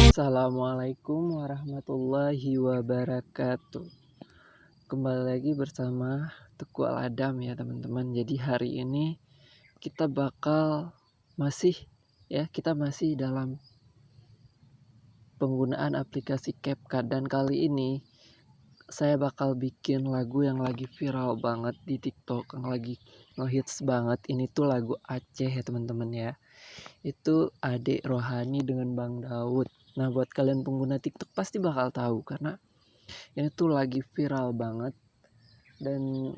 Assalamualaikum warahmatullahi wabarakatuh. Kembali lagi bersama Teguh Al-Adam ya teman-teman. Jadi hari ini kita masih dalam penggunaan aplikasi CapCut, dan kali ini saya bakal bikin lagu yang lagi viral banget di TikTok, yang lagi ngehits banget. Ini tuh lagu Aceh ya teman-teman ya. Itu Adik Rohani dengan Bang Daud. Nah, buat kalian pengguna TikTok pasti bakal tahu karena ini tuh lagi viral banget. Dan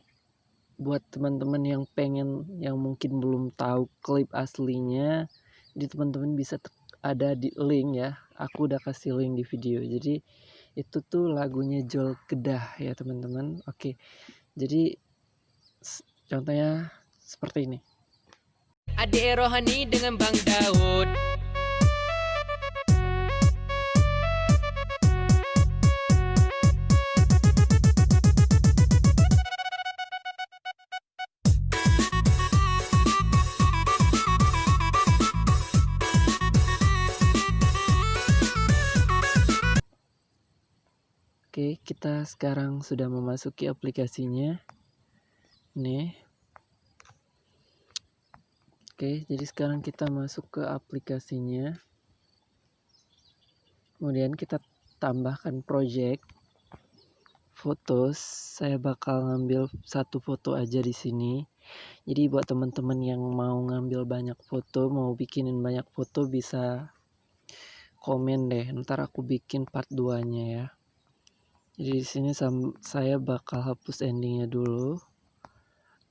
buat teman-teman yang mungkin belum tahu klip aslinya, jadi teman-teman bisa ada di link ya. Aku udah kasih link di video. Jadi itu tuh lagunya Jol Kedah ya teman-teman. Oke. Jadi contohnya seperti ini. Adik Rohani dengan Bang Daud. Oke, kita sekarang sudah memasuki aplikasinya. Nih. Oke, jadi sekarang kita masuk ke aplikasinya. Kemudian kita tambahkan project fotos. Saya bakal ngambil satu foto aja di sini. Jadi buat teman-teman yang mau ngambil banyak foto, mau bikinin banyak foto, bisa komen deh. Ntar aku bikin part 2-nya ya. Jadi di sini saya bakal hapus endingnya dulu.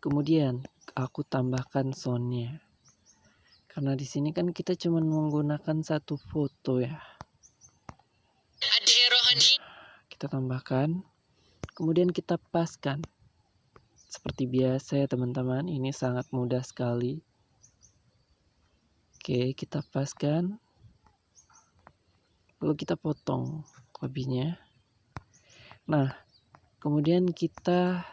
Kemudian aku tambahkan soundnya. Karena di sini kan kita cuma menggunakan satu foto ya. Adik Rohani. Kita tambahkan. Kemudian kita paskan. Seperti biasa ya teman-teman, ini sangat mudah sekali. Oke, kita paskan. Lalu kita potong lebihnya. Nah, kemudian kita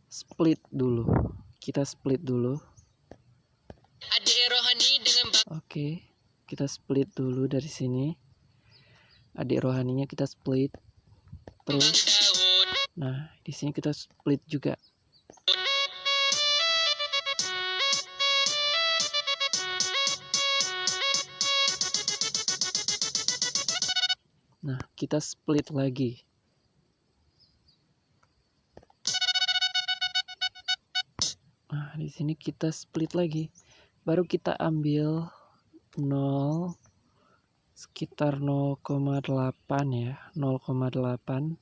split dulu. Adik Rohani dengan Bang. Oke, kita split dulu dari sini. Adik rohaninya kita split. Terus, Daud. nah di sini kita split juga. Nah, kita split lagi. Nah, di sini kita split lagi. Baru kita ambil 0 sekitar 0,8 ya, 0,8.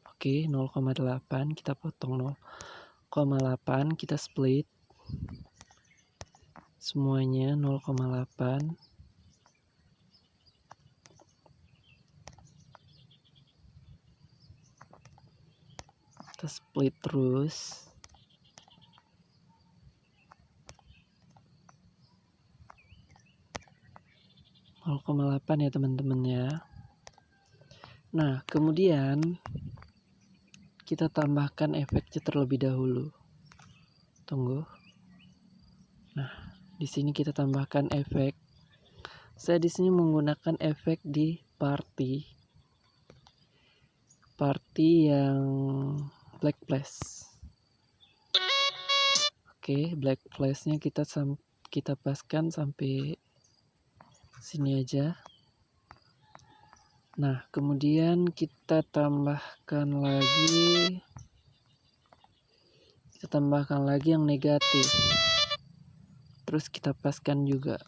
Oke, 0,8 kita potong 0,8, kita split semuanya 0,8. Kita split terus. (0,8) ya teman-teman ya. Nah, kemudian kita tambahkan efeknya terlebih dahulu. Tunggu. Nah, di sini kita tambahkan efek. Saya di sini menggunakan efek di party yang black flash. Oke, black flashnya kita paskan sampai sini aja. Nah, kemudian kita tambahkan lagi yang negatif. Terus kita paskan juga.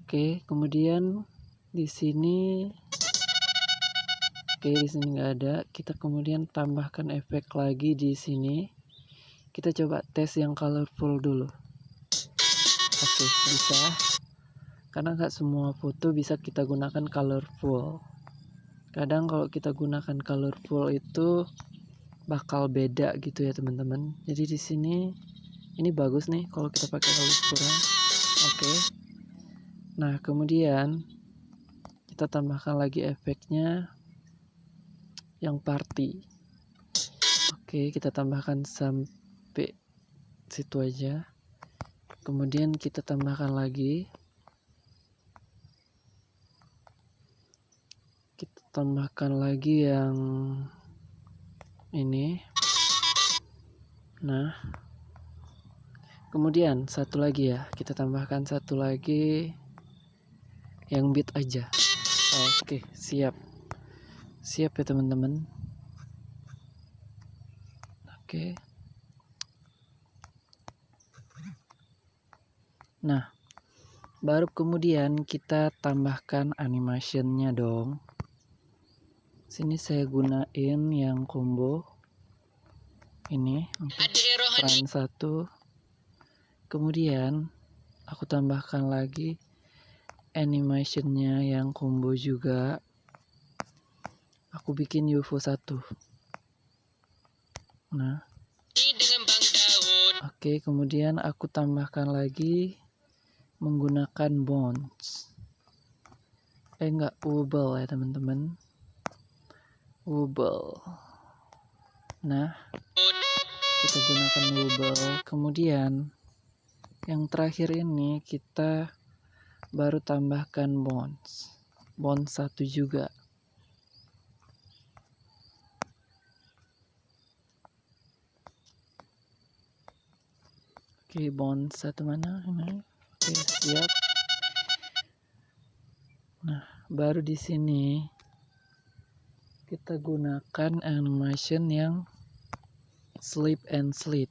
Oke, kemudian di sini nggak ada. Kita kemudian tambahkan efek lagi di sini. Kita coba tes yang colorful dulu. Oke, bisa. Karena nggak semua foto bisa kita gunakan colorful. Kadang kalau kita gunakan colorful itu bakal beda gitu ya teman-teman. Jadi di sini ini bagus nih kalau kita pakai colorful. Oke. Nah, kemudian kita tambahkan lagi efeknya yang party. Oke. Oke, kita tambahkan sampai situ aja. Kemudian kita tambahkan lagi. Kita tambahkan lagi yang ini. Nah, kemudian satu lagi ya, kita tambahkan satu lagi yang beat aja. Oke, siap ya teman-teman. Oke. Nah, baru kemudian kita tambahkan animationnya dong. Sini saya gunain yang combo ini untuk peran 1. Kemudian aku tambahkan lagi animationnya yang combo juga. Aku bikin UFO 1. Nah, oke, kemudian aku tambahkan lagi menggunakan bounce. Enggak, wobble ya teman-teman. Wobble. Nah, kita gunakan wobble. Kemudian yang terakhir ini kita baru tambahkan bounce 1 juga. Oke, bounce 1 mana ini? Oke, siap. Nah, baru di sini kita gunakan animation yang sleep and slide.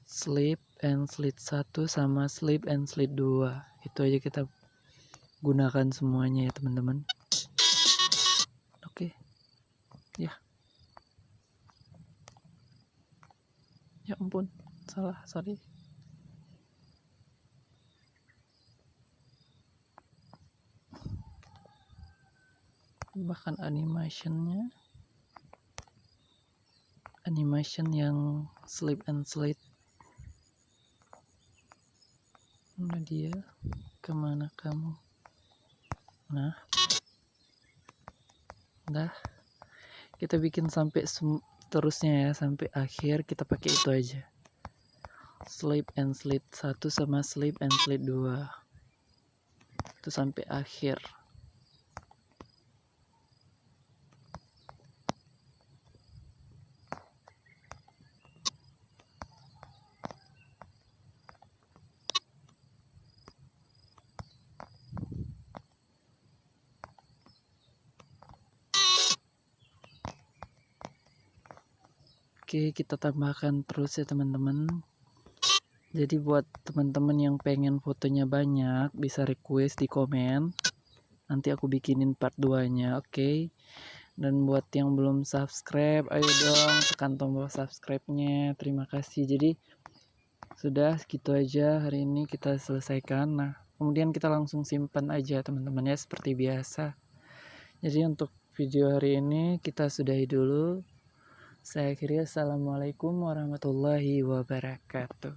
Sleep and slide 1 sama sleep and slide 2. Itu aja kita gunakan semuanya ya teman-teman. Oke. Ya. Ya ampun, salah, sorry. Bahkan animation yang sleep and slide. Mana dia? Kemana kamu? Nah, udah, kita bikin sampai terusnya ya, sampai akhir kita pakai itu aja. Sleep and slide 1 sama sleep and slide 2. Itu sampai akhir. Oke, kita tambahkan terus ya teman-teman. Jadi buat teman-teman yang pengen fotonya banyak, bisa request di komen. Nanti aku bikinin part 2-nya, oke. Dan buat yang belum subscribe, ayo dong tekan tombol subscribe-nya. Terima kasih. Jadi sudah segitu aja hari ini kita selesaikan. Nah, kemudian kita langsung simpan aja teman-teman ya, seperti biasa. Jadi untuk video hari ini kita sudahi dulu. Saya akhiri, assalamualaikum warahmatullahi wabarakatuh.